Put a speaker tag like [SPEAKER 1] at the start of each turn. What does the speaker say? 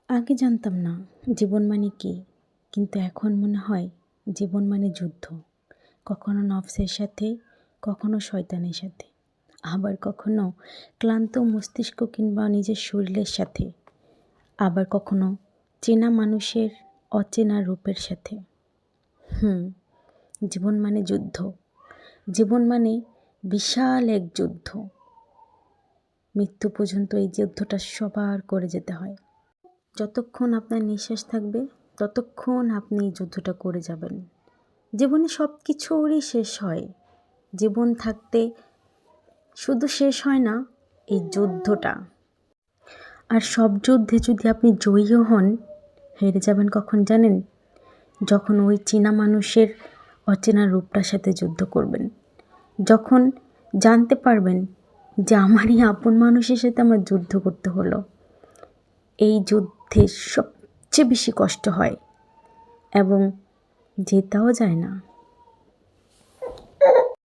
[SPEAKER 1] আগে জানতাম না জীবন মানে কী, কিন্তু এখন মনে হয় জীবন মানে যুদ্ধ। কখনো নফসের সাথে, কখনো শয়তানের সাথে, আবার কখনো ক্লান্ত মস্তিষ্ক কিংবা নিজের শরীরের সাথে, আবার কখনো চেনা মানুষের অচেনা রূপের সাথে। জীবন মানে যুদ্ধ। জীবন মানে বিশাল এক যুদ্ধ। মৃত্যু পর্যন্ত এই যুদ্ধটা সবার করে যেতে হয়। যতক্ষণ আপনার নিঃশ্বাস থাকবে ততক্ষণ আপনি এই যুদ্ধটা করে যাবেন। জীবনে সব কিছুরই শেষ হয়। জীবন থাকতে শুধু শেষ হয় না এই যুদ্ধটা। আর সব যুদ্ধে যদি আপনি জয়ীও হন, হেরে যাবেন কখন জানেন? যখন ওই চেনা মানুষের অচেনা রূপটার সাথে যুদ্ধ করবেন। যখন জানতে পারবেন যে আমারই আপন মানুষের সাথে আমার যুদ্ধ করতে হলো। এই যুদ্ধে সবচেয়ে বেশি কষ্ট হয় এবং জেতাও যায় না।